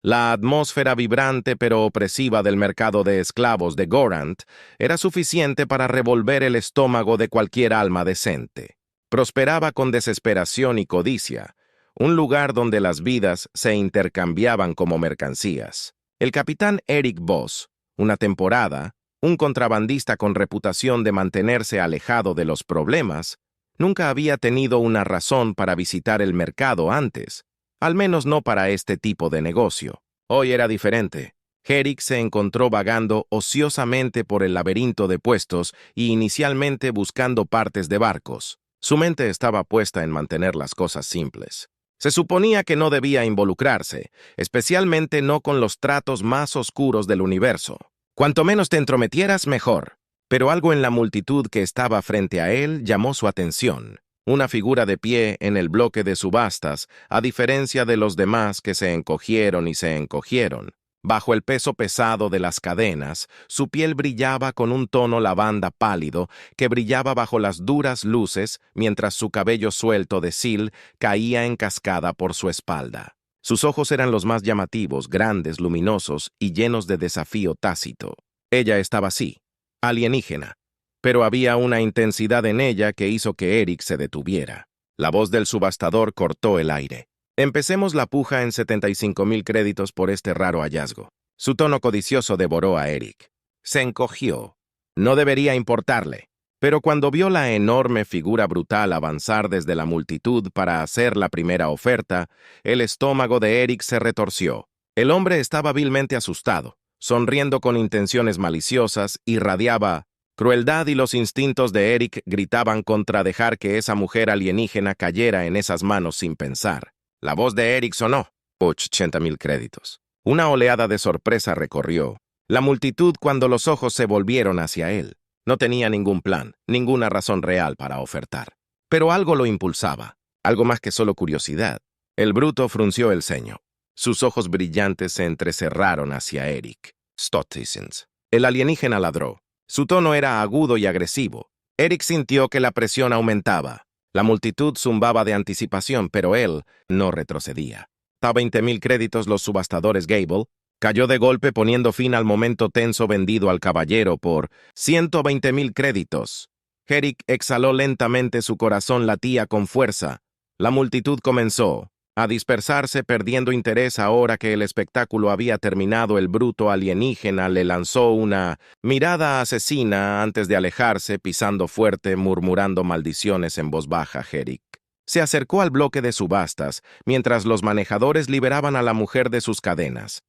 La atmósfera vibrante pero opresiva del mercado de esclavos de Gorant era suficiente para revolver el estómago de cualquier alma decente. Prosperaba con desesperación y codicia, un lugar donde las vidas se intercambiaban como mercancías. El capitán Eric Voss, una temporada, un contrabandista con reputación de mantenerse alejado de los problemas, nunca había tenido una razón para visitar el mercado antes, al menos no para este tipo de negocio. Hoy era diferente. Eric se encontró vagando ociosamente por el laberinto de puestos y inicialmente buscando partes de barcos. Su mente estaba puesta en mantener las cosas simples. Se suponía que no debía involucrarse, especialmente no con los tratos más oscuros del universo. Cuanto menos te entrometieras, mejor. Pero algo en la multitud que estaba frente a él llamó su atención. Una figura de pie en el bloque de subastas, a diferencia de los demás que se encogieron y se encogieron. Bajo el peso pesado de las cadenas, su piel brillaba con un tono lavanda pálido que brillaba bajo las duras luces mientras su cabello suelto de sil caía en cascada por su espalda. Sus ojos eran los más llamativos, grandes, luminosos y llenos de desafío tácito. Ella estaba así, alienígena, pero había una intensidad en ella que hizo que Eric se detuviera. La voz del subastador cortó el aire. Empecemos la puja en 75,000 créditos por este raro hallazgo. Su tono codicioso devoró a Eric. Se encogió. No debería importarle. Pero cuando vio la enorme figura brutal avanzar desde la multitud para hacer la primera oferta, el estómago de Eric se retorció. El hombre estaba vilmente asustado, sonriendo con intenciones maliciosas, irradiaba crueldad y los instintos de Eric gritaban contra dejar que esa mujer alienígena cayera en esas manos sin pensar. La voz de Eric sonó. 80,000 créditos. Una oleada de sorpresa recorrió la multitud cuando los ojos se volvieron hacia él. No tenía ningún plan, ninguna razón real para ofertar. Pero algo lo impulsaba, algo más que solo curiosidad. El bruto frunció el ceño. Sus ojos brillantes se entrecerraron hacia Eric. Stottissens. El alienígena ladró. Su tono era agudo y agresivo. Eric sintió que la presión aumentaba. La multitud zumbaba de anticipación, pero él no retrocedía. A 20,000 créditos los subastadores Gable, cayó de golpe poniendo fin al momento tenso vendido al caballero por 120,000 créditos. Eric exhaló lentamente, su corazón latía con fuerza. La multitud comenzó a dispersarse, perdiendo interés ahora que el espectáculo había terminado. El bruto alienígena le lanzó una mirada asesina antes de alejarse, pisando fuerte, murmurando maldiciones en voz baja. Eric se acercó al bloque de subastas, mientras los manejadores liberaban a la mujer de sus cadenas.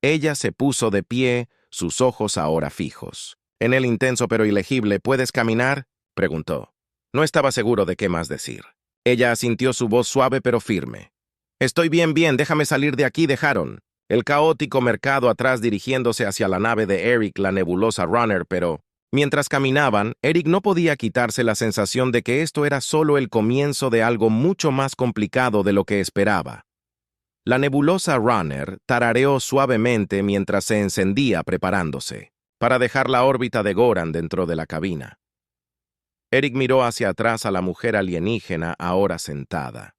Ella se puso de pie, sus ojos ahora fijos. En el intenso pero ilegible, ¿puedes caminar?, preguntó. No estaba seguro de qué más decir. Ella asintió, su voz suave pero firme. Estoy bien, déjame salir de aquí, dejaron. El caótico mercado atrás dirigiéndose hacia la nave de Eric, la nebulosa Runner, pero mientras caminaban, Eric no podía quitarse la sensación de que esto era solo el comienzo de algo mucho más complicado de lo que esperaba. La nebulosa Runner tarareó suavemente mientras se encendía preparándose para dejar la órbita de Goran dentro de la cabina. Eric miró hacia atrás a la mujer alienígena ahora sentada.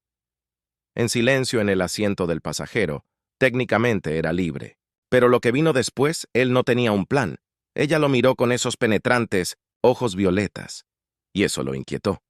En silencio en el asiento del pasajero, técnicamente era libre. Pero lo que vino después, él no tenía un plan. Ella lo miró con esos penetrantes ojos violetas, y eso lo inquietó.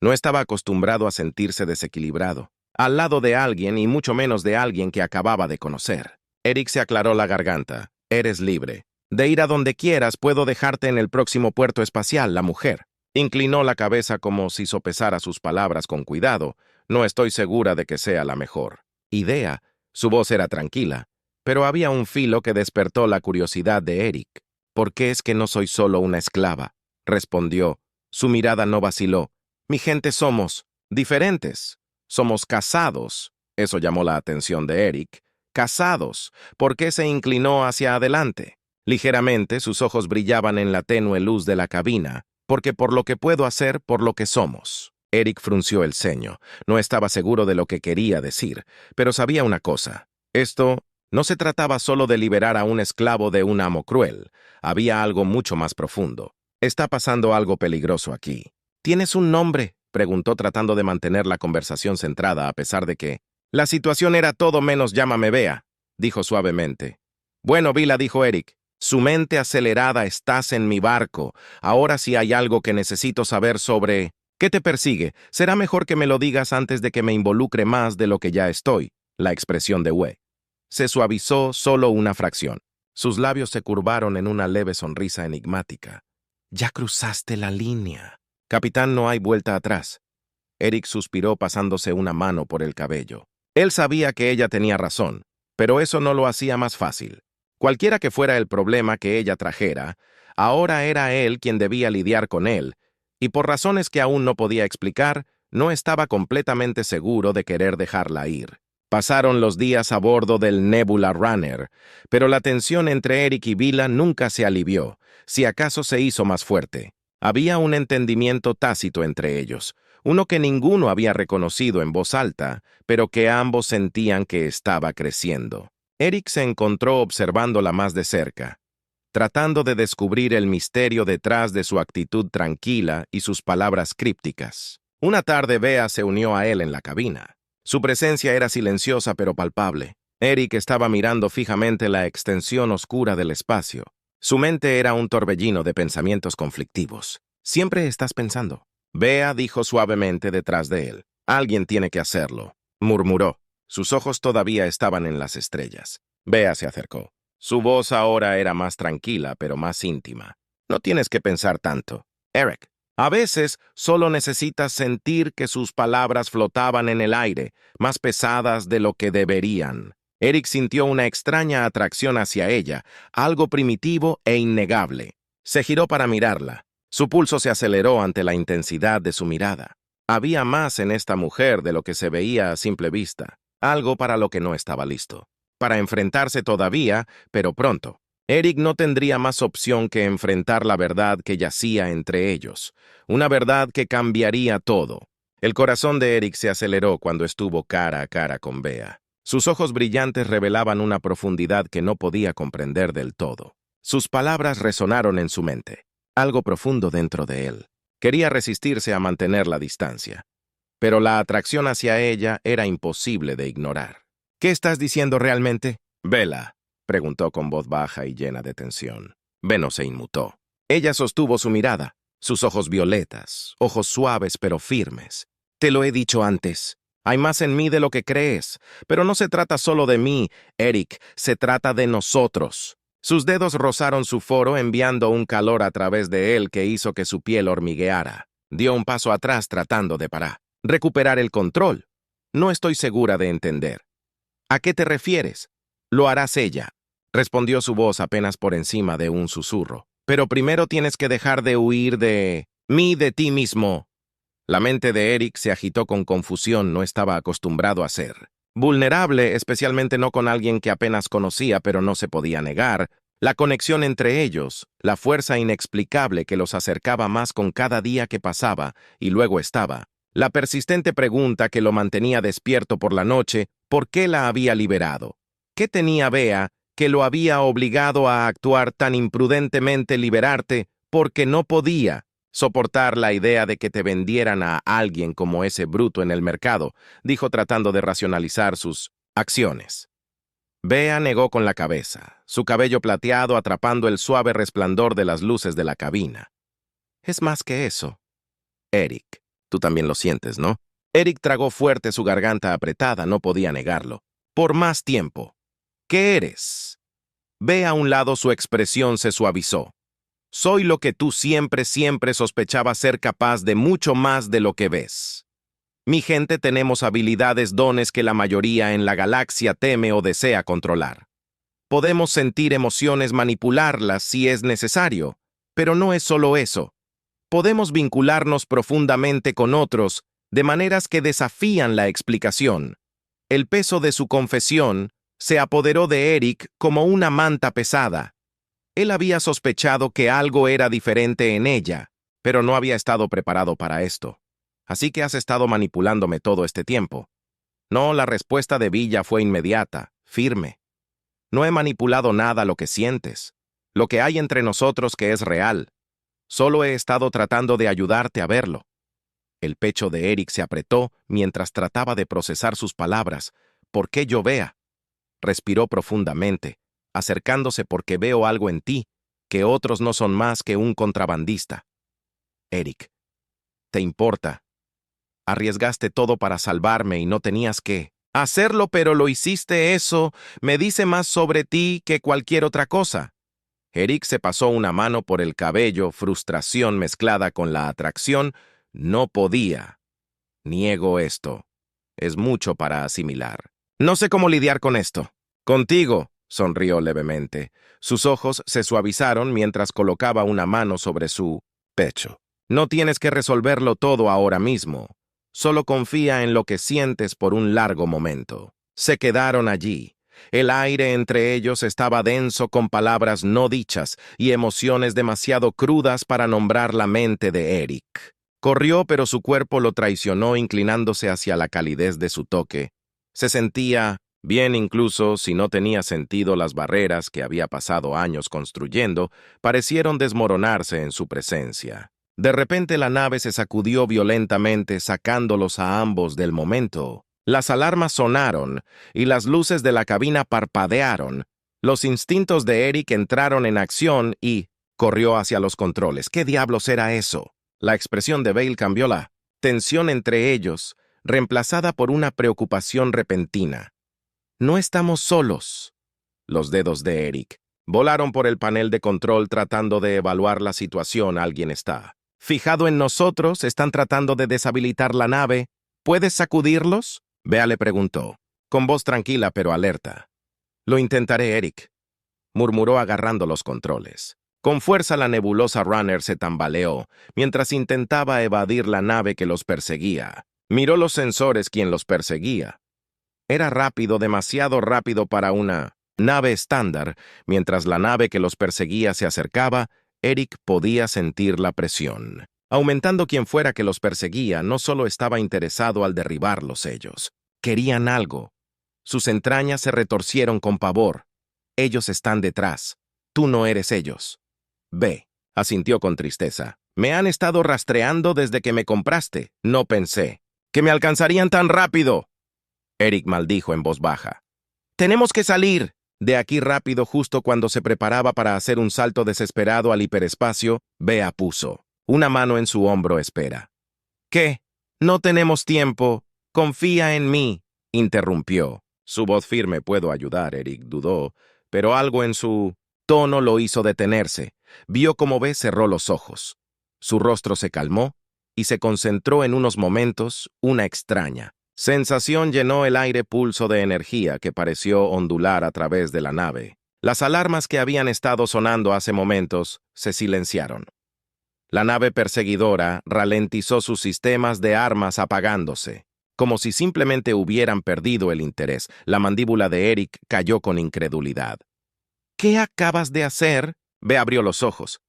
No estaba acostumbrado a sentirse desequilibrado, al lado de alguien y mucho menos de alguien que acababa de conocer. Eric se aclaró la garganta. Eres libre. De ir a donde quieras, puedo dejarte en el próximo puerto espacial. La mujer inclinó la cabeza como si sopesara sus palabras con cuidado. No estoy segura de que sea la mejor idea. Su voz era tranquila, pero había un filo que despertó la curiosidad de Eric. ¿Por qué es que no soy solo una esclava?, respondió. Su mirada no vaciló. Mi gente somos diferentes. Somos casados. Eso llamó la atención de Eric. Casados. ¿Por qué se inclinó hacia adelante? Ligeramente sus ojos brillaban en la tenue luz de la cabina. Porque por lo que puedo hacer, por lo que somos. Eric frunció el ceño. No estaba seguro de lo que quería decir, pero sabía una cosa. Esto no se trataba solo de liberar a un esclavo de un amo cruel. Había algo mucho más profundo. Está pasando algo peligroso aquí. ¿Tienes un nombre?, preguntó, tratando de mantener la conversación centrada a pesar de que la situación era todo menos llámame Bea. dijo suavemente. Bueno, Vila, dijo Eric. Su mente acelerada, estás en mi barco. Ahora sí hay algo que necesito saber sobre... ¿Qué te persigue? Será mejor que me lo digas antes de que me involucre más de lo que ya estoy. La expresión de Wei se suavizó solo una fracción. Sus labios se curvaron en una leve sonrisa enigmática. Ya cruzaste la línea. Capitán, no hay vuelta atrás. Eric suspiró pasándose una mano por el cabello. Él sabía que ella tenía razón, pero eso no lo hacía más fácil. Cualquiera que fuera el problema que ella trajera, ahora era él quien debía lidiar con él, y por razones que aún no podía explicar, no estaba completamente seguro de querer dejarla ir. Pasaron los días a bordo del Nebula Runner, pero la tensión entre Eric y Vila nunca se alivió, si acaso se hizo más fuerte. Había un entendimiento tácito entre ellos, uno que ninguno había reconocido en voz alta, pero que ambos sentían que estaba creciendo. Eric se encontró observándola más de cerca, tratando de descubrir el misterio detrás de su actitud tranquila y sus palabras crípticas. Una tarde, Bea se unió a él en la cabina. Su presencia era silenciosa pero palpable. Eric estaba mirando fijamente la extensión oscura del espacio. Su mente era un torbellino de pensamientos conflictivos. Siempre estás pensando. Bea dijo suavemente detrás de él. Alguien tiene que hacerlo, murmuró. Sus ojos todavía estaban en las estrellas. Bea se acercó. Su voz ahora era más tranquila, pero más íntima. No tienes que pensar tanto, Eric. A veces solo necesitas sentir que sus palabras flotaban en el aire, más pesadas de lo que deberían. Eric sintió una extraña atracción hacia ella, algo primitivo e innegable. Se giró para mirarla. Su pulso se aceleró ante la intensidad de su mirada. Había más en esta mujer de lo que se veía a simple vista, algo para lo que no estaba listo. Para enfrentarse todavía, pero pronto. Eric no tendría más opción que enfrentar la verdad que yacía entre ellos, una verdad que cambiaría todo. El corazón de Eric se aceleró cuando estuvo cara a cara con Bea. Sus ojos brillantes revelaban una profundidad que no podía comprender del todo. Sus palabras resonaron en su mente, algo profundo dentro de él. Quería resistirse a mantener la distancia, pero la atracción hacia ella era imposible de ignorar. ¿Qué estás diciendo realmente? Vela, preguntó con voz baja y llena de tensión. Veno se inmutó. Ella sostuvo su mirada, sus ojos violetas, ojos suaves pero firmes. Te lo he dicho antes. Hay más en mí de lo que crees, pero no se trata solo de mí, Eric, se trata de nosotros. Sus dedos rozaron su foro enviando un calor a través de él que hizo que su piel hormigueara. Dio un paso atrás tratando de recuperar el control. No estoy segura de entender. ¿A qué te refieres? Lo harás ella, respondió su voz apenas por encima de un susurro. Pero primero tienes que dejar de huir de ti mismo. La mente de Eric se agitó con confusión, no estaba acostumbrado a ser vulnerable, especialmente no con alguien que apenas conocía, pero no se podía negar. La conexión entre ellos, la fuerza inexplicable que los acercaba más con cada día que pasaba, y luego estaba. La persistente pregunta que lo mantenía despierto por la noche, ¿por qué la había liberado? ¿Qué tenía Bea que lo había obligado a actuar tan imprudentemente liberarte porque no podía soportar la idea de que te vendieran a alguien como ese bruto en el mercado? Dijo tratando de racionalizar sus acciones. Bea negó con la cabeza, su cabello plateado atrapando el suave resplandor de las luces de la cabina. Es más que eso, Eric. Tú también lo sientes, ¿no? Eric tragó fuerte, su garganta apretada, no podía negarlo. Por más tiempo. ¿Qué eres? Ve a un lado, su expresión se suavizó. Soy lo que tú siempre sospechabas ser capaz de mucho más de lo que ves. Mi gente tenemos habilidades, dones que la mayoría en la galaxia teme o desea controlar. Podemos sentir emociones, manipularlas si es necesario, pero no es solo eso. Podemos vincularnos profundamente con otros de maneras que desafían la explicación. El peso de su confesión se apoderó de Eric como una manta pesada. Él había sospechado que algo era diferente en ella, pero no había estado preparado para esto. Así que has estado manipulándome todo este tiempo. No, la respuesta de Villa fue inmediata, firme. No he manipulado nada lo que sientes, lo que hay entre nosotros que es real. Solo he estado tratando de ayudarte a verlo. El pecho de Eric se apretó mientras trataba de procesar sus palabras. ¿Por qué yo, Bea? Respiró profundamente, acercándose porque veo algo en ti, que otros no son más que un contrabandista. Eric, ¿te importa? Arriesgaste todo para salvarme y no tenías que hacerlo, pero lo hiciste. Eso me dice más sobre ti que cualquier otra cosa. Eric se pasó una mano por el cabello, frustración mezclada con la atracción. No podía. Niego esto. Es mucho para asimilar. No sé cómo lidiar con esto. Contigo, sonrió levemente. Sus ojos se suavizaron mientras colocaba una mano sobre su pecho. No tienes que resolverlo todo ahora mismo. Solo confía en lo que sientes por un largo momento. Se quedaron allí. El aire entre ellos estaba denso con palabras no dichas y emociones demasiado crudas para nombrar la mente de Eric. Corrió, pero su cuerpo lo traicionó inclinándose hacia la calidez de su toque. Se sentía bien incluso si no tenía sentido. Las barreras que había pasado años construyendo parecieron desmoronarse en su presencia. De repente la nave se sacudió violentamente, sacándolos a ambos del momento. Las alarmas sonaron y las luces de la cabina parpadearon. Los instintos de Eric entraron en acción y corrió hacia los controles. ¿Qué diablos era eso? La expresión de Bale cambió, la tensión entre ellos, reemplazada por una preocupación repentina. No estamos solos. Los dedos de Eric volaron por el panel de control tratando de evaluar la situación. Alguien está fijado en nosotros, están tratando de deshabilitar la nave. ¿Puedes sacudirlos? Bea le preguntó, con voz tranquila pero alerta. Lo intentaré, Eric, murmuró agarrando los controles. Con fuerza la nebulosa Runner se tambaleó mientras intentaba evadir la nave que los perseguía. Miró los sensores. Quien los perseguía era rápido, demasiado rápido para una nave estándar. Mientras la nave que los perseguía se acercaba, Eric podía sentir la presión aumentando. Quien fuera que los perseguía no solo estaba interesado al derribarlos ellos. Querían algo. Sus entrañas se retorcieron con pavor. Ellos están detrás. Tú no eres ellos. Ve, asintió con tristeza. Me han estado rastreando desde que me compraste. No pensé que me alcanzarían tan rápido. Eric maldijo en voz baja. Tenemos que salir de aquí rápido. Justo cuando se preparaba para hacer un salto desesperado al hiperespacio, Bea puso una mano en su hombro. Espera. ¿Qué? No tenemos tiempo. Confía en mí, interrumpió. Su voz firme. Puedo ayudar, Eric dudó, pero algo en su tono lo hizo detenerse. Vio cómo Bea cerró los ojos. Su rostro se calmó y se concentró en unos momentos. Una extraña sensación llenó el aire, pulso de energía que pareció ondular a través de la nave. Las alarmas que habían estado sonando hace momentos se silenciaron. La nave perseguidora ralentizó sus sistemas de armas, apagándose, como si simplemente hubieran perdido el interés. La mandíbula de Eric cayó con incredulidad. ¿Qué acabas de hacer? Bea abrió los ojos.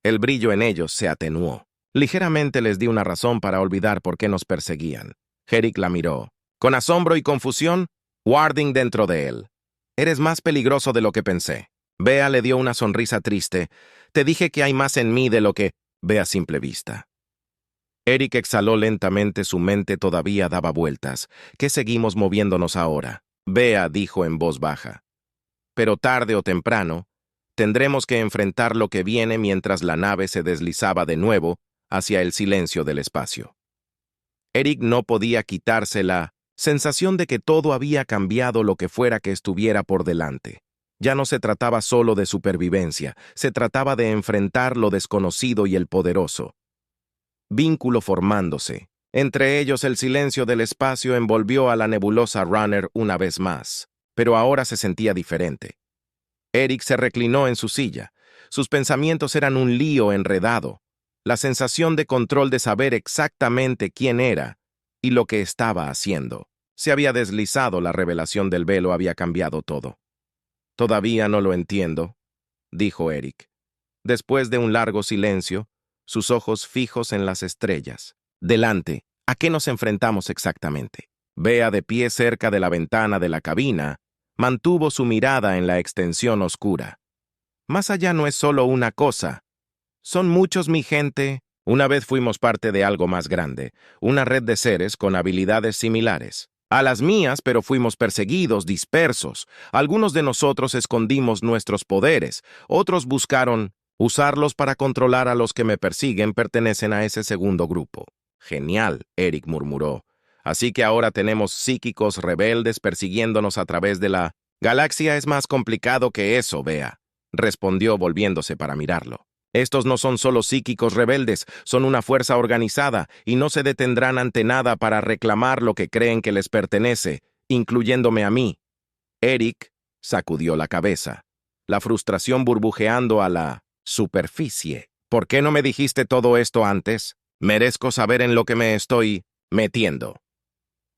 El brillo en ellos se atenuó. Ligeramente les di una razón para olvidar por qué nos perseguían. Eric la miró. Con asombro y confusión, Warding dentro de él. Eres más peligroso de lo que pensé. Bea le dio una sonrisa triste. Te dije que hay más en mí de lo que ve a simple vista. Eric exhaló lentamente. Su mente todavía daba vueltas. ¿Qué seguimos moviéndonos ahora? Bea dijo en voz baja. Pero tarde o temprano, tendremos que enfrentar lo que viene. Mientras la nave se deslizaba de nuevo hacia el silencio del espacio. Eric no podía quitarse la sensación de que todo había cambiado, lo que fuera que estuviera por delante. Ya no se trataba solo de supervivencia, se trataba de enfrentar lo desconocido y el poderoso. Vínculo formándose. Entre ellos el silencio del espacio envolvió a la nebulosa Runner una vez más, pero ahora se sentía diferente. Eric se reclinó en su silla. Sus pensamientos eran un lío enredado. La sensación de control, de saber exactamente quién era y lo que estaba haciendo. Se había deslizado. La revelación del velo había cambiado todo. Todavía no lo entiendo, dijo Eric. Después de un largo silencio, sus ojos fijos en las estrellas. Delante, ¿a qué nos enfrentamos exactamente? Bea, de pie cerca de la ventana de la cabina, mantuvo su mirada en la extensión oscura. Más allá no es solo una cosa. Son muchos, mi gente. Una vez fuimos parte de algo más grande, una red de seres con habilidades similares. A las mías, pero fuimos perseguidos, dispersos. Algunos de nosotros escondimos nuestros poderes, otros buscaron usarlos para controlar a los que me persiguen, pertenecen a ese segundo grupo. Genial, Eric murmuró. Así que ahora tenemos psíquicos rebeldes persiguiéndonos a través de la galaxia. Es más complicado que eso, Bea, respondió volviéndose para mirarlo. Estos no son solo psíquicos rebeldes, son una fuerza organizada y no se detendrán ante nada para reclamar lo que creen que les pertenece, incluyéndome a mí. Eric sacudió la cabeza, la frustración burbujeando a la superficie. ¿Por qué no me dijiste todo esto antes? Merezco saber en lo que me estoy metiendo.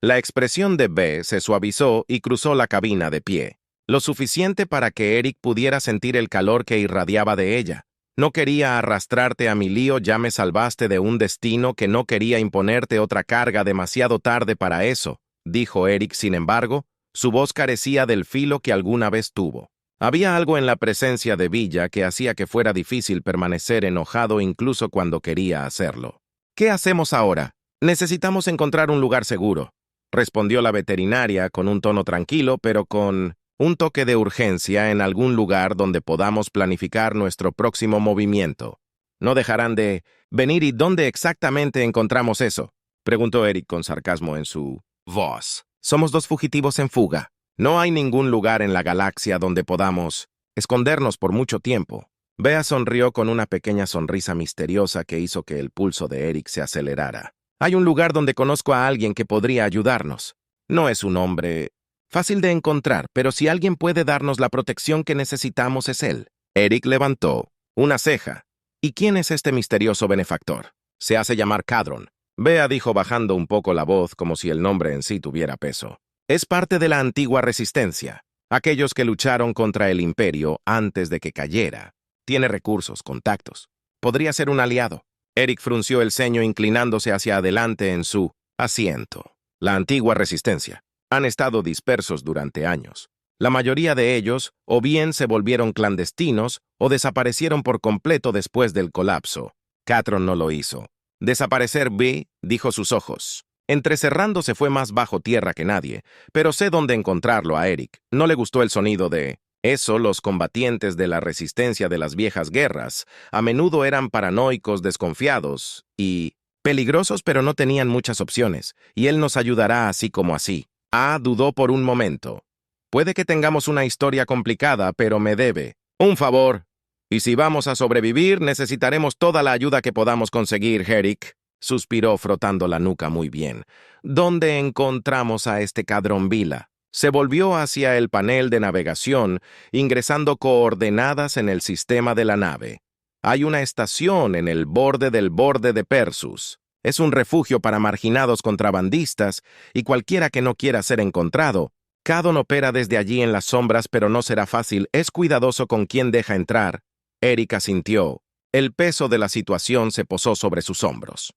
La expresión de B se suavizó y cruzó la cabina de pie, lo suficiente para que Eric pudiera sentir el calor que irradiaba de ella. No quería arrastrarte a mi lío, ya me salvaste de un destino que no quería imponerte otra carga demasiado tarde para eso, dijo Eric. Sin embargo, su voz carecía del filo que alguna vez tuvo. Había algo en la presencia de Villa que hacía que fuera difícil permanecer enojado incluso cuando quería hacerlo. ¿Qué hacemos ahora? Necesitamos encontrar un lugar seguro, respondió la veterinaria con un tono tranquilo, pero con un toque de urgencia, en algún lugar donde podamos planificar nuestro próximo movimiento. ¿No dejarán de venir? ¿Y dónde exactamente encontramos eso?, preguntó Eric con sarcasmo en su voz. Somos dos fugitivos en fuga. No hay ningún lugar en la galaxia donde podamos escondernos por mucho tiempo. Bea sonrió con una pequeña sonrisa misteriosa que hizo que el pulso de Eric se acelerara. Hay un lugar donde conozco a alguien que podría ayudarnos. No es un hombre fácil de encontrar, pero si alguien puede darnos la protección que necesitamos es él. Eric levantó una ceja. ¿Y quién es este misterioso benefactor? Se hace llamar Cadron. Bea dijo bajando un poco la voz como si el nombre en sí tuviera peso. Es parte de la antigua resistencia, aquellos que lucharon contra el imperio antes de que cayera. Tiene recursos, contactos. Podría ser un aliado. Eric frunció el ceño inclinándose hacia adelante en su asiento. La antigua resistencia. Han estado dispersos durante años. La mayoría de ellos o bien se volvieron clandestinos o desaparecieron por completo después del colapso. Catron no lo hizo. Desaparecer B, dijo sus ojos. Entrecerrándose fue más bajo tierra que nadie, pero sé dónde encontrarlo a Eric. No le gustó el sonido de eso. Los combatientes de la resistencia de las viejas guerras a menudo eran paranoicos, desconfiados y peligrosos, pero no tenían muchas opciones, y él nos ayudará así como así. Dudó por un momento. Puede que tengamos una historia complicada, pero me debe un favor. Y si vamos a sobrevivir, necesitaremos toda la ayuda que podamos conseguir, Eric, suspiró frotando la nuca muy bien. ¿Dónde encontramos a este Cadron Vila? Se volvió hacia el panel de navegación, ingresando coordenadas en el sistema de la nave. Hay una estación en el borde del borde de Persus. Es un refugio para marginados contrabandistas y cualquiera que no quiera ser encontrado. Cadron opera desde allí en las sombras, pero no será fácil. Es cuidadoso con quién deja entrar. Eric asintió. El peso de la situación se posó sobre sus hombros.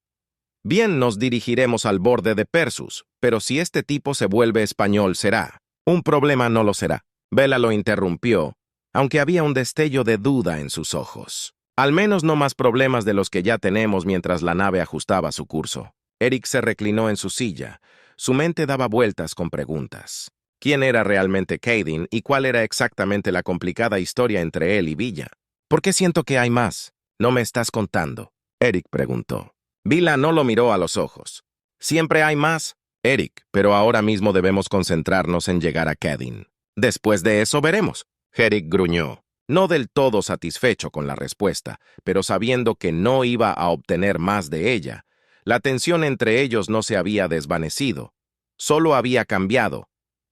Bien, nos dirigiremos al borde de Persus, pero si este tipo se vuelve español será un problema. No lo será. Bella lo interrumpió, aunque había un destello de duda en sus ojos. Al menos no más problemas de los que ya tenemos. Mientras la nave ajustaba su curso, Eric se reclinó en su silla. Su mente daba vueltas con preguntas. ¿Quién era realmente Cayden y cuál era exactamente la complicada historia entre él y Villa? ¿Por qué siento que hay más? ¿No me estás contando?, Eric preguntó. Villa no lo miró a los ojos. Siempre hay más, Eric, pero ahora mismo debemos concentrarnos en llegar a Cayden. Después de eso veremos. Eric gruñó, no del todo satisfecho con la respuesta, pero sabiendo que no iba a obtener más de ella. La tensión entre ellos no se había desvanecido, solo había cambiado.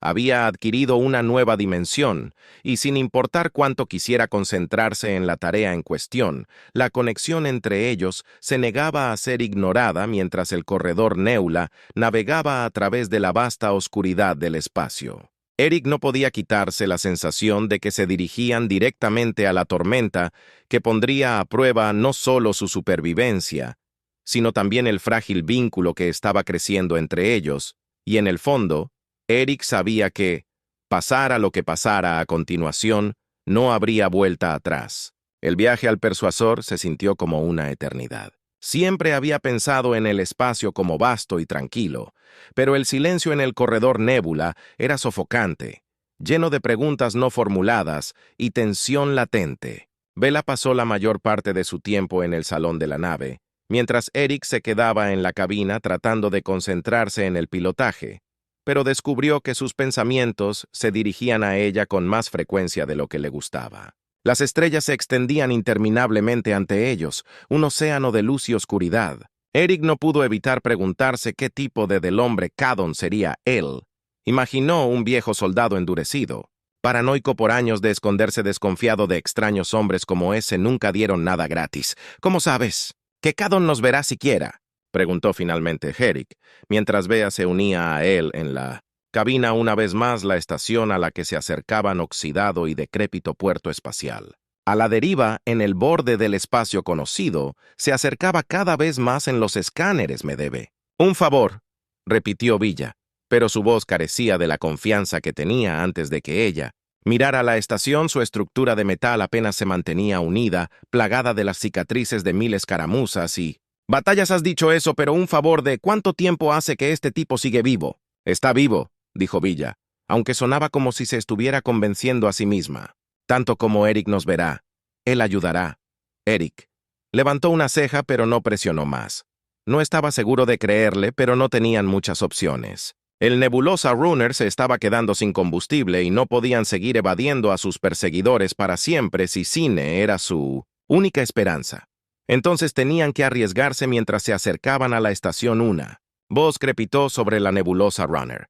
Había adquirido una nueva dimensión, y sin importar cuánto quisiera concentrarse en la tarea en cuestión, la conexión entre ellos se negaba a ser ignorada mientras el corredor Neula navegaba a través de la vasta oscuridad del espacio. Eric no podía quitarse la sensación de que se dirigían directamente a la tormenta que pondría a prueba no solo su supervivencia, sino también el frágil vínculo que estaba creciendo entre ellos, y en el fondo, Eric sabía que, pasara lo que pasara a continuación, no habría vuelta atrás. El viaje al Persuasor se sintió como una eternidad. Siempre había pensado en el espacio como vasto y tranquilo, pero el silencio en el corredor Nébula era sofocante, lleno de preguntas no formuladas y tensión latente. Bella pasó la mayor parte de su tiempo en el salón de la nave, mientras Eric se quedaba en la cabina tratando de concentrarse en el pilotaje, pero descubrió que sus pensamientos se dirigían a ella con más frecuencia de lo que le gustaba. Las estrellas se extendían interminablemente ante ellos, un océano de luz y oscuridad. Eric no pudo evitar preguntarse qué tipo de del hombre Cadon sería él. Imaginó un viejo soldado endurecido, paranoico por años de esconderse desconfiado de extraños hombres como ese. Nunca dieron nada gratis. ¿Cómo sabes? ¿Que Cadon nos verá siquiera?, preguntó finalmente Eric, mientras Bea se unía a él en la cabina una vez más. La estación a la que se acercaban oxidado y decrépito puerto espacial. A la deriva, en el borde del espacio conocido, se acercaba cada vez más en los escáneres. Me debe un favor, repitió Villa, pero su voz carecía de la confianza que tenía antes de que ella mirara la estación. Su estructura de metal apenas se mantenía unida, plagada de las cicatrices de 1000 escaramuzas y batallas. Has dicho eso, pero un favor de ¿cuánto tiempo hace que este tipo sigue vivo? Está vivo, dijo Villa, aunque sonaba como si se estuviera convenciendo a sí misma. Tanto como Eric nos verá, él ayudará. Eric levantó una ceja, pero no presionó más. No estaba seguro de creerle, pero no tenían muchas opciones. El Nebulosa Runner se estaba quedando sin combustible y no podían seguir evadiendo a sus perseguidores para siempre si Cine era su única esperanza. Entonces tenían que arriesgarse mientras se acercaban a la estación 1. Voz crepitó sobre la Nebulosa Runner.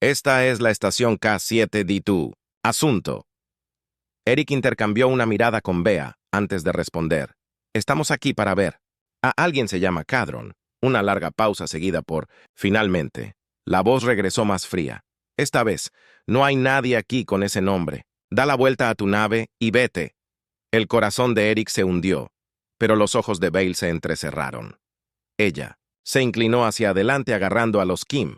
Esta es la estación K7D2. Asunto. Eric intercambió una mirada con Bea antes de responder. Estamos aquí para ver. A alguien se llama Cadron. Una larga pausa seguida por finalmente. La voz regresó más fría. Esta vez, no hay nadie aquí con ese nombre. Da la vuelta a tu nave y vete. El corazón de Eric se hundió, pero los ojos de Bale se entrecerraron. Ella se inclinó hacia adelante agarrando a los Kim.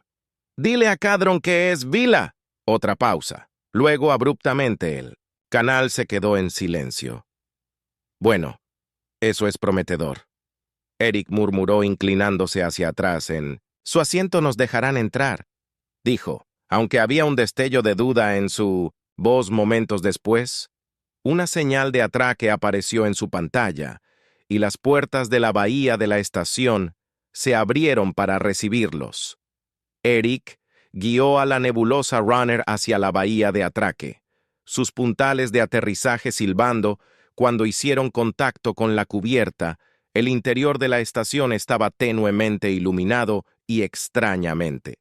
Dile a Cadron que es Vila. Otra pausa. Luego, abruptamente, el canal se quedó en silencio. Bueno, eso es prometedor. Eric murmuró inclinándose hacia atrás. En su asiento nos dejarán entrar, dijo, aunque había un destello de duda en su voz momentos después. Una señal de atraque apareció en su pantalla, y las puertas de la bahía de la estación se abrieron para recibirlos. Eric guió a la Nebulosa Runner hacia la bahía de atraque, sus puntales de aterrizaje silbando. Cuando hicieron contacto con la cubierta, el interior de la estación estaba tenuemente iluminado y extrañamente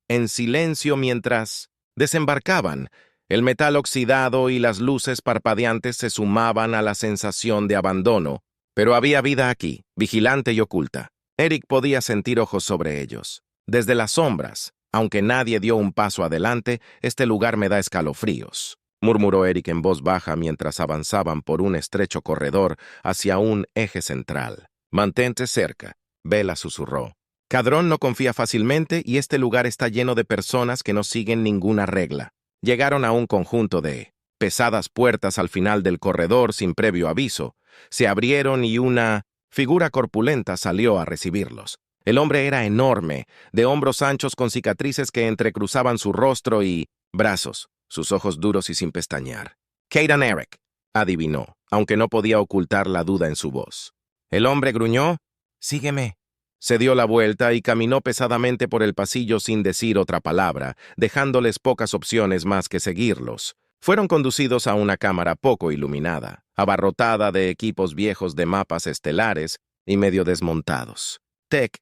en silencio mientras desembarcaban. El metal oxidado y las luces parpadeantes se sumaban a la sensación de abandono, pero había vida aquí, vigilante y oculta. Eric podía sentir ojos sobre ellos. Desde las sombras, aunque nadie dio un paso adelante, este lugar me da escalofríos, murmuró Eric en voz baja mientras avanzaban por un estrecho corredor hacia un eje central. Mantente cerca, Bella susurró. Cadron no confía fácilmente y este lugar está lleno de personas que no siguen ninguna regla. Llegaron a un conjunto de pesadas puertas al final del corredor sin previo aviso. Se abrieron y una figura corpulenta salió a recibirlos. El hombre era enorme, de hombros anchos con cicatrices que entrecruzaban su rostro y brazos, sus ojos duros y sin pestañear. Kaidan Eric, adivinó, aunque no podía ocultar la duda en su voz. El hombre gruñó, «Sígueme». Se dio la vuelta y caminó pesadamente por el pasillo sin decir otra palabra, dejándoles pocas opciones más que seguirlos. Fueron conducidos a una cámara poco iluminada, abarrotada de equipos viejos de mapas estelares y medio desmontados.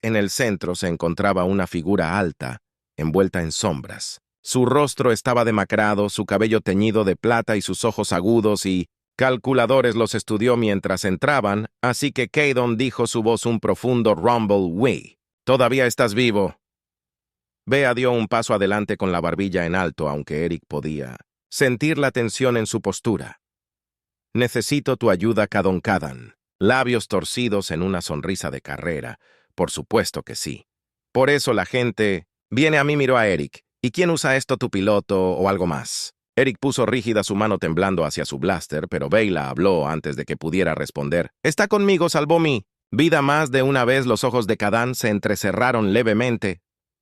En el centro se encontraba una figura alta, envuelta en sombras. Su rostro estaba demacrado, su cabello teñido de plata y sus ojos agudos y calculadores los estudió mientras entraban, así que Cadon dijo su voz un profundo rumble. «Oui, todavía estás vivo». Bea dio un paso adelante con la barbilla en alto, aunque Eric podía sentir la tensión en su postura. «Necesito tu ayuda, Cadon». Labios torcidos en una sonrisa de carrera. «Por supuesto que sí. Por eso la gente viene a mí», miró a Eric. «¿Y quién usa esto, tu piloto o algo más?» Eric puso rígida su mano temblando hacia su blaster, pero Bella habló antes de que pudiera responder. «Está conmigo, salvó mi Vida más de una vez los ojos de Kadán se entrecerraron levemente.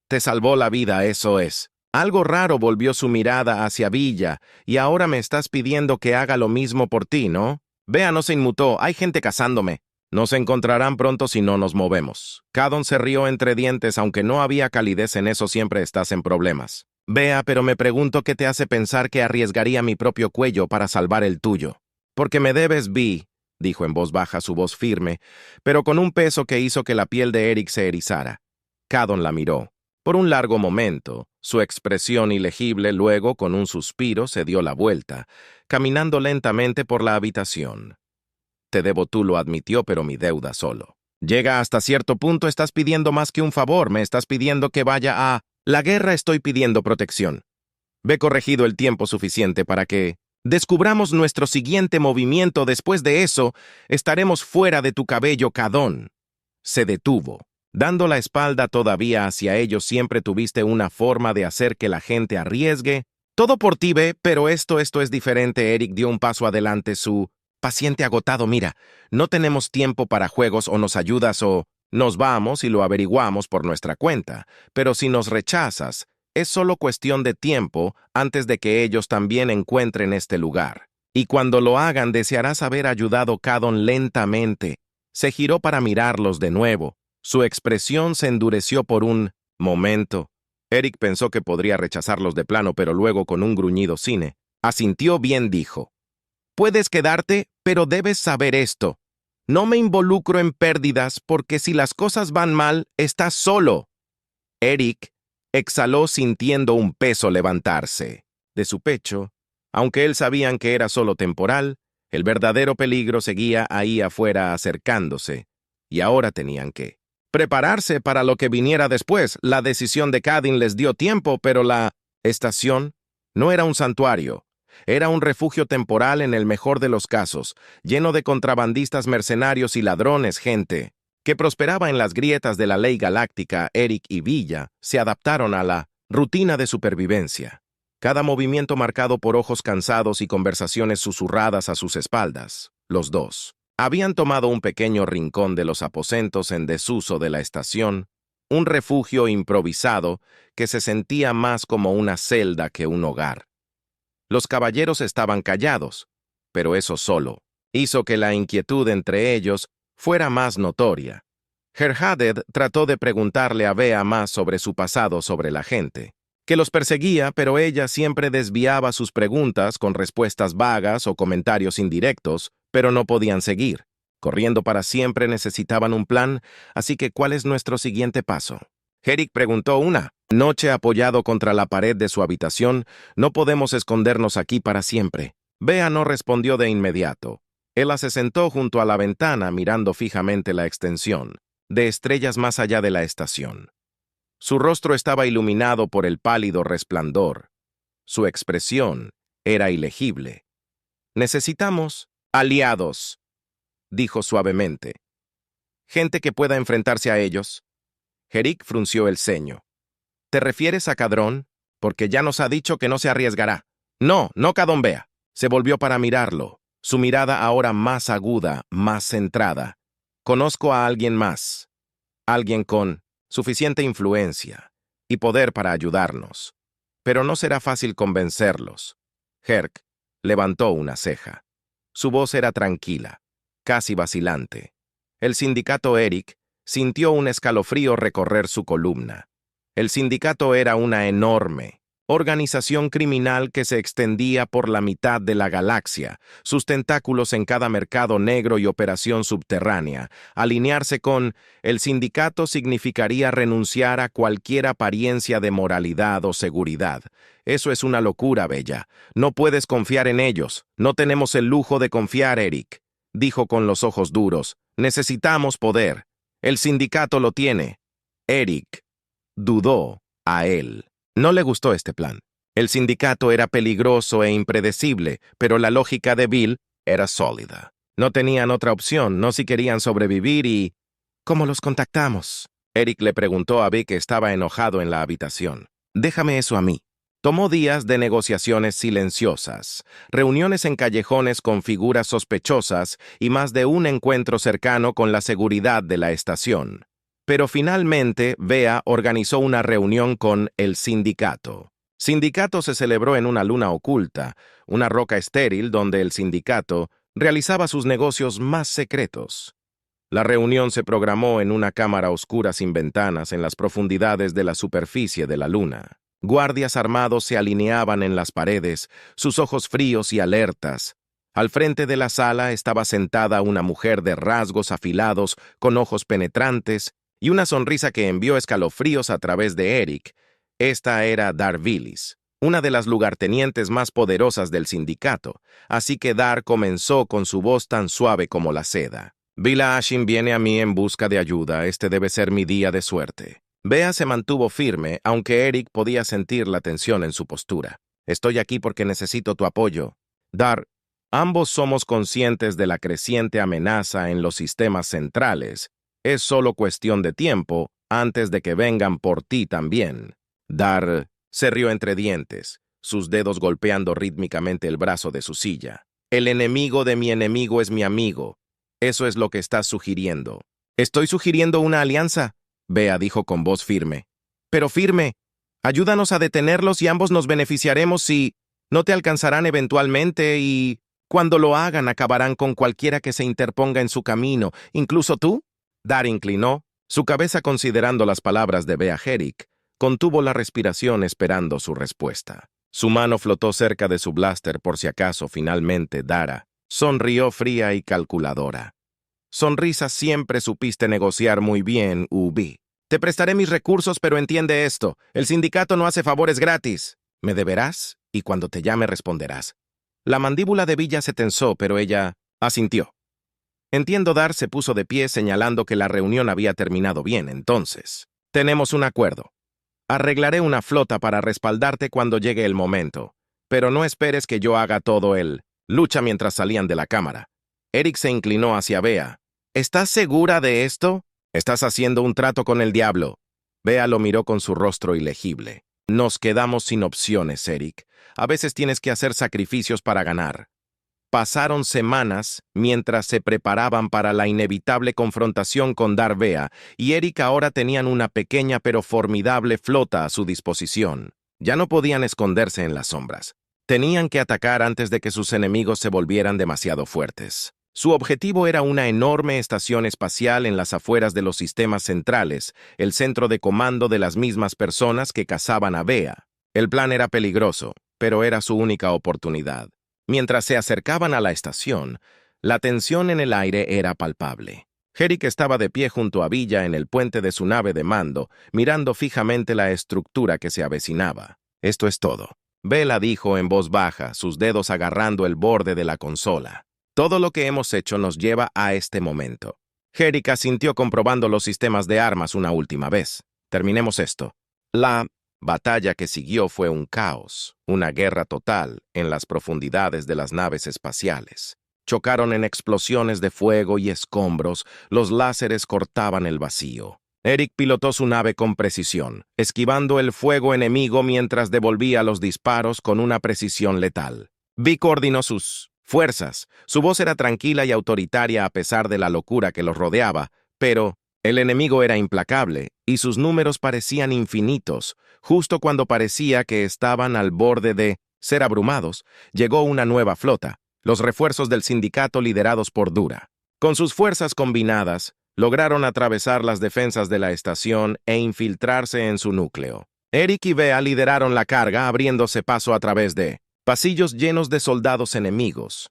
Te salvó la vida, eso es. Algo raro volvió su mirada hacia Villa, y ahora me estás pidiendo que haga lo mismo por ti, ¿no? Vea, no se inmutó, hay gente cazándome. Nos encontrarán pronto si no nos movemos. Cadon se rió entre dientes, aunque no había calidez en eso, siempre estás en problemas. Vea, pero me pregunto qué te hace pensar que arriesgaría mi propio cuello para salvar el tuyo. Porque me debes, Vi, dijo en voz baja, su voz firme, pero con un peso que hizo que la piel de Eric se erizara. Cadon la miró. Por un largo momento, su expresión ilegible, luego, con un suspiro, se dio la vuelta, caminando lentamente por la habitación. Te debo, tú lo admitió, pero mi deuda solo. Llega hasta cierto punto, estás pidiendo más que un favor, me estás pidiendo que vaya a... La guerra, estoy pidiendo protección. Ve corregido el tiempo suficiente para que... descubramos nuestro siguiente movimiento. Después de eso, estaremos fuera de tu cabello, Cadón. Se detuvo. Dando la espalda todavía hacia ellos, siempre tuviste una forma de hacer que la gente arriesgue. Todo por ti, ve, pero esto es diferente. Eric dio un paso adelante, su paciente agotado. Mira, no tenemos tiempo para juegos, o nos ayudas o nos vamos y lo averiguamos por nuestra cuenta. Pero si nos rechazas, es solo cuestión de tiempo antes de que ellos también encuentren este lugar. Y cuando lo hagan, desearás haber ayudado. Cadon lentamente se giró para mirarlos de nuevo. Su expresión se endureció por un momento. Eric pensó que podría rechazarlos de plano, pero luego, con un gruñido cine, asintió. Bien, dijo. Puedes quedarte, pero debes saber esto. No me involucro en pérdidas porque si las cosas van mal, estás solo. Eric exhaló sintiendo un peso levantarse de su pecho. Aunque él sabían que era solo temporal, el verdadero peligro seguía ahí afuera acercándose, y ahora tenían que prepararse para lo que viniera después. La decisión de Kadin les dio tiempo, pero la estación no era un santuario. Era un refugio temporal en el mejor de los casos, lleno de contrabandistas, mercenarios y ladrones, gente que prosperaba en las grietas de la ley galáctica. Eric y Villa se adaptaron a la rutina de supervivencia. Cada movimiento marcado por ojos cansados y conversaciones susurradas a sus espaldas. Los dos habían tomado un pequeño rincón de los aposentos en desuso de la estación, un refugio improvisado que se sentía más como una celda que un hogar. Los caballeros estaban callados, pero eso solo hizo que la inquietud entre ellos fuera más notoria. Gerharded trató de preguntarle a Bea más sobre su pasado, sobre la gente que los perseguía, pero ella siempre desviaba sus preguntas con respuestas vagas o comentarios indirectos, pero no podían seguir. Corriendo para siempre necesitaban un plan, así que ¿cuál es nuestro siguiente paso? Eric preguntó una noche apoyado contra la pared de su habitación. No podemos escondernos aquí para siempre. Bea no respondió de inmediato. Ella se sentó junto a la ventana mirando fijamente la extensión de estrellas más allá de la estación. Su rostro estaba iluminado por el pálido resplandor. Su expresión era ilegible. Necesitamos aliados, dijo suavemente. Gente que pueda enfrentarse a ellos. Eric frunció el ceño. ¿Te refieres a Cadrón? Porque ya nos ha dicho que no se arriesgará. No, no, Cadón. Bea se volvió para mirarlo, su mirada ahora más aguda, más centrada. Conozco a alguien más. Alguien con suficiente influencia y poder para ayudarnos. Pero no será fácil convencerlos. Herc levantó una ceja. Su voz era tranquila, casi vacilante. El sindicato Eric sintió un escalofrío recorrer su columna. El sindicato era una enorme organización criminal que se extendía por la mitad de la galaxia, sus tentáculos en cada mercado negro y operación subterránea. Alinearse con el sindicato significaría renunciar a cualquier apariencia de moralidad o seguridad. Eso es una locura, Bella. No puedes confiar en ellos. No tenemos el lujo de confiar, Eric, dijo con los ojos duros. Necesitamos poder. El sindicato lo tiene. Eric dudó a él. No le gustó este plan. El sindicato era peligroso e impredecible, pero la lógica de Bill era sólida. No tenían otra opción, no si querían sobrevivir y... ¿Cómo los contactamos? Eric le preguntó a Vic, que estaba enojado en la habitación. Déjame eso a mí. Tomó días de negociaciones silenciosas, reuniones en callejones con figuras sospechosas y más de un encuentro cercano con la seguridad de la estación. Pero finalmente, Bea organizó una reunión con el sindicato. Sindicato se celebró en una luna oculta, una roca estéril donde el sindicato realizaba sus negocios más secretos. La reunión se programó en una cámara oscura sin ventanas en las profundidades de la superficie de la luna. Guardias armados se alineaban en las paredes, sus ojos fríos y alertas. Al frente de la sala estaba sentada una mujer de rasgos afilados, con ojos penetrantes y una sonrisa que envió escalofríos a través de Eric. Esta era Dar Villis, una de las lugartenientes más poderosas del sindicato, así que Dar comenzó con su voz tan suave como la seda. Vila Ashin viene a mí en busca de ayuda, este debe ser mi día de suerte. Bea se mantuvo firme, aunque Eric podía sentir la tensión en su postura. Estoy aquí porque necesito tu apoyo. Dar, ambos somos conscientes de la creciente amenaza en los sistemas centrales. Es solo cuestión de tiempo antes de que vengan por ti también. Dar se rió entre dientes, sus dedos golpeando rítmicamente el brazo de su silla. El enemigo de mi enemigo es mi amigo. Eso es lo que estás sugiriendo. Estoy sugiriendo una alianza, Bea dijo con voz firme. Pero firme. Ayúdanos a detenerlos y ambos nos beneficiaremos si no te alcanzarán eventualmente y cuando lo hagan acabarán con cualquiera que se interponga en su camino, incluso tú. Dar inclinó, su cabeza considerando las palabras de Bea Herrick, contuvo la respiración esperando su respuesta. Su mano flotó cerca de su blaster por si acaso finalmente Dara sonrió fría y calculadora. Sonrisa siempre supiste negociar muy bien, Ubi. Te prestaré mis recursos, pero entiende esto. El sindicato no hace favores gratis. Me deberás y cuando te llame responderás. La mandíbula de Villa se tensó, pero ella asintió. Entiendo. Dar se puso de pie señalando que la reunión había terminado bien. Entonces, tenemos un acuerdo. Arreglaré una flota para respaldarte cuando llegue el momento, pero no esperes que yo haga todo el lucha mientras salían de la cámara. Eric se inclinó hacia Bea. ¿Estás segura de esto? Estás haciendo un trato con el diablo. Bea lo miró con su rostro ilegible. Nos quedamos sin opciones, Eric. A veces tienes que hacer sacrificios para ganar. Pasaron semanas mientras se preparaban para la inevitable confrontación con Dar Bea, y Eric ahora tenían una pequeña pero formidable flota a su disposición. Ya no podían esconderse en las sombras. Tenían que atacar antes de que sus enemigos se volvieran demasiado fuertes. Su objetivo era una enorme estación espacial en las afueras de los sistemas centrales, el centro de comando de las mismas personas que cazaban a Bea. El plan era peligroso, pero era su única oportunidad. Mientras se acercaban a la estación, la tensión en el aire era palpable. Herrick estaba de pie junto a Villa en el puente de su nave de mando, mirando fijamente la estructura que se avecinaba. Esto es todo. Bella dijo en voz baja, sus dedos agarrando el borde de la consola. Todo lo que hemos hecho nos lleva a este momento. Herrick asintió comprobando los sistemas de armas una última vez. Terminemos esto. La batalla que siguió fue un caos, una guerra total en las profundidades de las naves espaciales. Chocaron en explosiones de fuego y escombros, los láseres cortaban el vacío. Eric pilotó su nave con precisión, esquivando el fuego enemigo mientras devolvía los disparos con una precisión letal. Vi coordinó sus fuerzas. Su voz era tranquila y autoritaria a pesar de la locura que los rodeaba, pero el enemigo era implacable y sus números parecían infinitos. Justo cuando parecía que estaban al borde de ser abrumados, llegó una nueva flota, los refuerzos del sindicato liderados por Dura. Con sus fuerzas combinadas, lograron atravesar las defensas de la estación e infiltrarse en su núcleo. Eric y Bea lideraron la carga, abriéndose paso a través de pasillos llenos de soldados enemigos.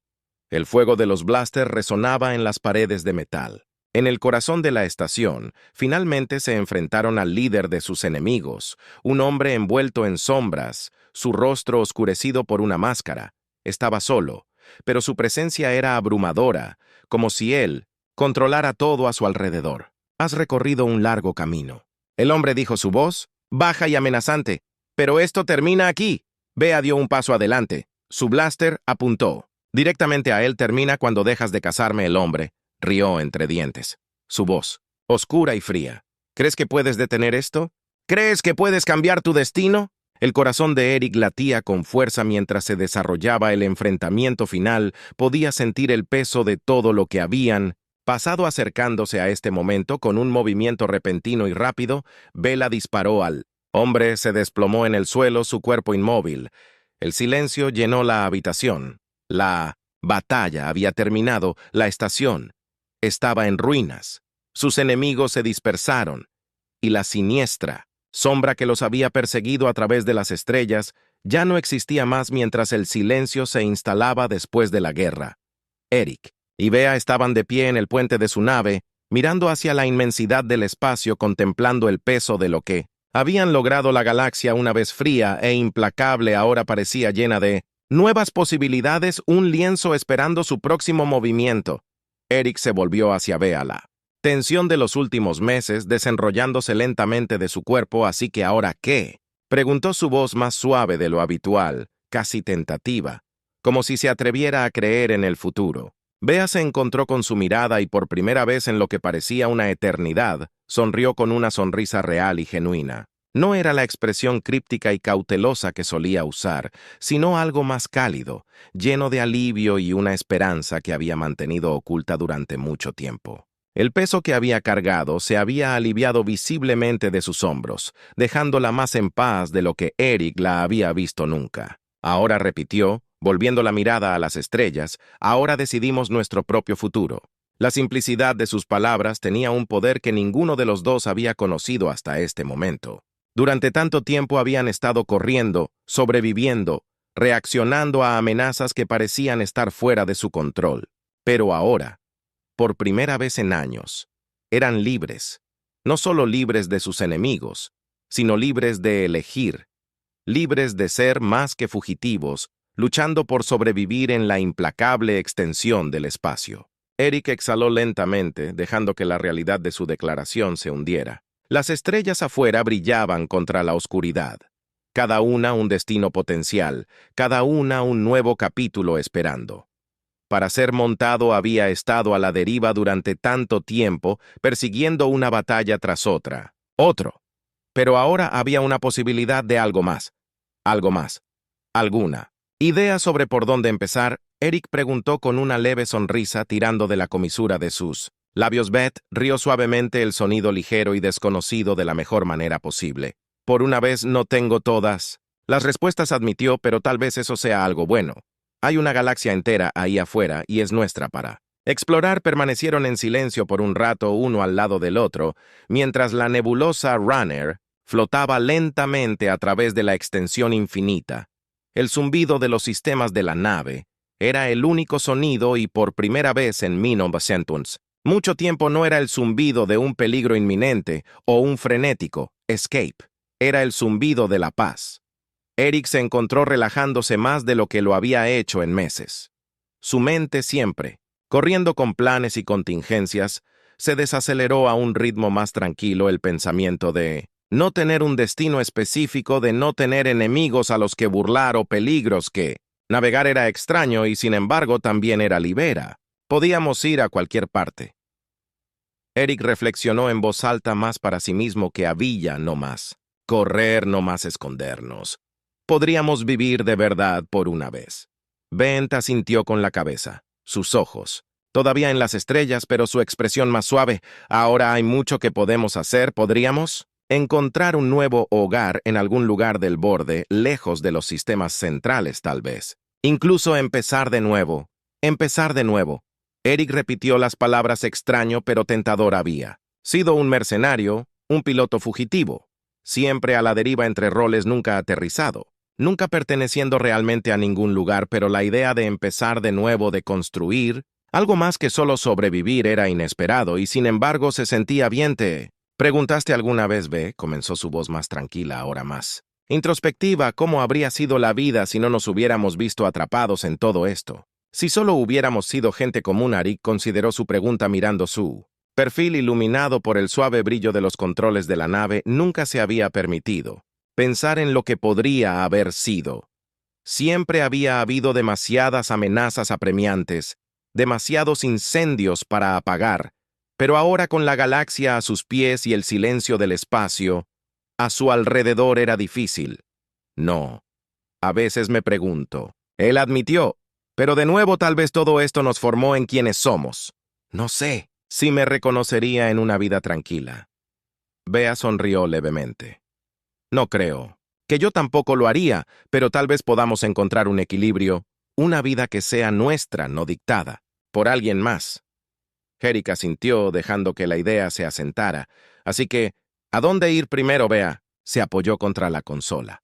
El fuego de los blasters resonaba en las paredes de metal. En el corazón de la estación, finalmente se enfrentaron al líder de sus enemigos, un hombre envuelto en sombras, su rostro oscurecido por una máscara. Estaba solo, pero su presencia era abrumadora, como si él controlara todo a su alrededor. Has recorrido un largo camino. El hombre dijo su voz, baja y amenazante. Pero esto termina aquí. Bea dio un paso adelante. Su blaster apuntó. Directamente a él termina cuando dejas de cazarme, el hombre. Rió entre dientes. Su voz, oscura y fría. ¿Crees que puedes detener esto? ¿Crees que puedes cambiar tu destino? El corazón de Eric latía con fuerza mientras se desarrollaba el enfrentamiento final. Podía sentir el peso de todo lo que habían pasado. Acercándose a este momento con un movimiento repentino y rápido, Bella disparó al hombre. Se desplomó en el suelo, su cuerpo inmóvil. El silencio llenó la habitación. La batalla había terminado. La estación estaba en ruinas. Sus enemigos se dispersaron, y la siniestra sombra que los había perseguido a través de las estrellas ya no existía más mientras el silencio se instalaba después de la guerra. Eric y Bea estaban de pie en el puente de su nave, mirando hacia la inmensidad del espacio, contemplando el peso de lo que habían logrado. La galaxia, una vez fría e implacable, ahora parecía llena de nuevas posibilidades, un lienzo esperando su próximo movimiento. Eric se volvió hacia Bea, la tensión de los últimos meses desenrollándose lentamente de su cuerpo. ¿Así que ahora qué?, preguntó, su voz más suave de lo habitual, casi tentativa, como si se atreviera a creer en el futuro. Bea se encontró con su mirada y por primera vez en lo que parecía una eternidad, sonrió con una sonrisa real y genuina. No era la expresión críptica y cautelosa que solía usar, sino algo más cálido, lleno de alivio y una esperanza que había mantenido oculta durante mucho tiempo. El peso que había cargado se había aliviado visiblemente de sus hombros, dejándola más en paz de lo que Eric la había visto nunca. Ahora, repitió, volviendo la mirada a las estrellas, ahora decidimos nuestro propio futuro. La simplicidad de sus palabras tenía un poder que ninguno de los dos había conocido hasta este momento. Durante tanto tiempo habían estado corriendo, sobreviviendo, reaccionando a amenazas que parecían estar fuera de su control. Pero ahora, por primera vez en años, eran libres. No solo libres de sus enemigos, sino libres de elegir, libres de ser más que fugitivos, luchando por sobrevivir en la implacable extensión del espacio. Eric exhaló lentamente, dejando que la realidad de su declaración se hundiera. Las estrellas afuera brillaban contra la oscuridad. Cada una un destino potencial, cada una un nuevo capítulo esperando. Para ser montado había estado a la deriva durante tanto tiempo, persiguiendo una batalla tras otra. Otro. Pero ahora había una posibilidad de algo más. Algo más. Alguna idea sobre por dónde empezar. Eric preguntó con una leve sonrisa tirando de la comisura de sus labios. Beth rió suavemente, el sonido ligero y desconocido de la mejor manera posible. Por una vez no tengo todas las respuestas, admitió, pero tal vez eso sea algo bueno. Hay una galaxia entera ahí afuera y es nuestra para explorar. Permanecieron en silencio por un rato, uno al lado del otro, mientras la nebulosa Runner flotaba lentamente a través de la extensión infinita. El zumbido de los sistemas de la nave era el único sonido, y por primera vez en 1900, mucho tiempo, no era el zumbido de un peligro inminente o un frenético escape. Era el zumbido de la paz. Eric se encontró relajándose más de lo que lo había hecho en meses. Su mente, siempre corriendo con planes y contingencias, se desaceleró a un ritmo más tranquilo. El pensamiento de no tener un destino específico, de no tener enemigos a los que burlar o peligros que navegar era extraño y sin embargo también era libera. Podíamos ir a cualquier parte. Eric reflexionó en voz alta, más para sí mismo que a Villa, no más correr, no más escondernos. Podríamos vivir de verdad por una vez. Bent asintió con la cabeza, sus ojos todavía en las estrellas, pero su expresión más suave. Ahora hay mucho que podemos hacer. Podríamos encontrar un nuevo hogar en algún lugar del borde, lejos de los sistemas centrales tal vez. Incluso empezar de nuevo. Empezar de nuevo. Eric repitió las palabras. Extraño pero tentador. Había sido un mercenario, un piloto fugitivo, siempre a la deriva entre roles, nunca aterrizado, nunca perteneciendo realmente a ningún lugar, pero la idea de empezar de nuevo, de construir algo más que solo sobrevivir, era inesperado y sin embargo se sentía bien. ¿Te preguntaste alguna vez, B? Comenzó su voz más tranquila, ahora más introspectiva, cómo habría sido la vida si no nos hubiéramos visto atrapados en todo esto. Si solo hubiéramos sido gente común. Eric consideró su pregunta mirando su perfil iluminado por el suave brillo de los controles de la nave. Nunca se había permitido pensar en lo que podría haber sido. Siempre había habido demasiadas amenazas apremiantes, demasiados incendios para apagar, pero ahora, con la galaxia a sus pies y el silencio del espacio a su alrededor, era difícil. No. A veces me pregunto. Él admitió. Pero de nuevo tal vez todo esto nos formó en quienes somos. No sé si me reconocería en una vida tranquila. Bea sonrió levemente. No creo. Que yo tampoco lo haría, pero tal vez podamos encontrar un equilibrio, una vida que sea nuestra, no dictada, por alguien más. Eric asintió, dejando que la idea se asentara. Así que, ¿a dónde ir primero, Bea? Se apoyó contra la consola.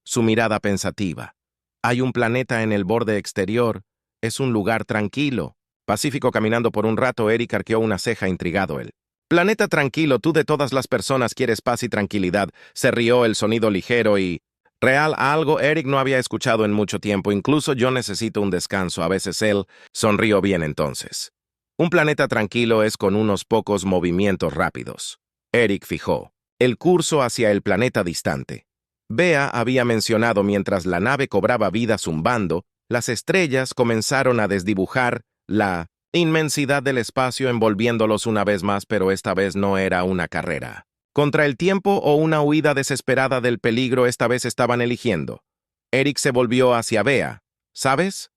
Su mirada pensativa. Hay un planeta en el borde exterior. Es un lugar tranquilo. Pacífico caminando por un rato, Eric arqueó una ceja intrigado él. Planeta tranquilo, tú de todas las personas quieres paz y tranquilidad. Se rió el sonido ligero y... Real, algo Eric no había escuchado en mucho tiempo. Incluso yo necesito un descanso. A veces él sonrió bien entonces. Un planeta tranquilo es con unos pocos movimientos rápidos. Eric fijó el curso hacia el planeta distante. Bea había mencionado mientras la nave cobraba vida zumbando, las estrellas comenzaron a desdibujar la inmensidad del espacio envolviéndolos una vez más, pero esta vez no era una carrera. Contra el tiempo o una huida desesperada del peligro esta vez estaban eligiendo. Eric se volvió hacia Bea. ¿Sabes?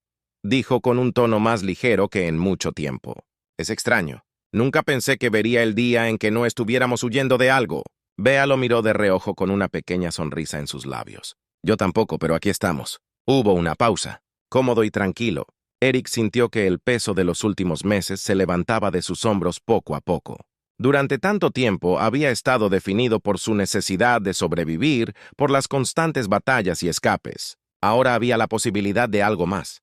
Dijo con un tono más ligero que en mucho tiempo. Es extraño. Nunca pensé que vería el día en que no estuviéramos huyendo de algo. Bea lo miró de reojo con una pequeña sonrisa en sus labios. Yo tampoco, pero aquí estamos. Hubo una pausa. Cómodo y tranquilo. Eric sintió que el peso de los últimos meses se levantaba de sus hombros poco a poco. Durante tanto tiempo había estado definido por su necesidad de sobrevivir, por las constantes batallas y escapes. Ahora había la posibilidad de algo más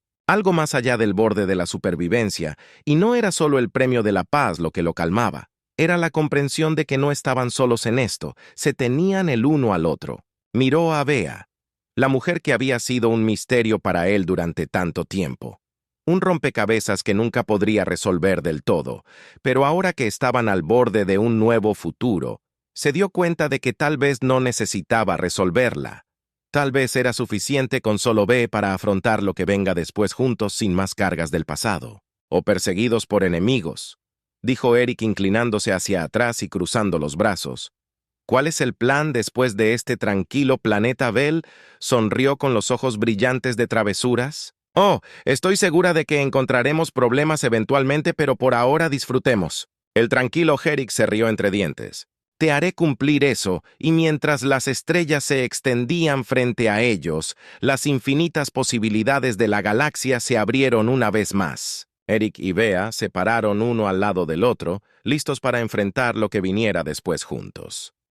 allá del borde de la supervivencia, y no era solo el premio de la paz lo que lo calmaba. Era la comprensión de que no estaban solos en esto, se tenían el uno al otro. Miró a Bea, la mujer que había sido un misterio para él durante tanto tiempo. Un rompecabezas que nunca podría resolver del todo, pero ahora que estaban al borde de un nuevo futuro, se dio cuenta de que tal vez no necesitaba resolverla. Tal vez era suficiente con solo B para afrontar lo que venga después juntos sin más cargas del pasado, o perseguidos por enemigos, dijo Eric inclinándose hacia atrás y cruzando los brazos. ¿Cuál es el plan después de este tranquilo planeta Bell? Sonrió con los ojos brillantes de travesuras. Oh, estoy segura de que encontraremos problemas eventualmente, pero por ahora disfrutemos. El tranquilo Eric se rió entre dientes. Te haré cumplir eso, y mientras las estrellas se extendían frente a ellos, las infinitas posibilidades de la galaxia se abrieron una vez más. Eric y Bea se pararon uno al lado del otro, listos para enfrentar lo que viniera después juntos.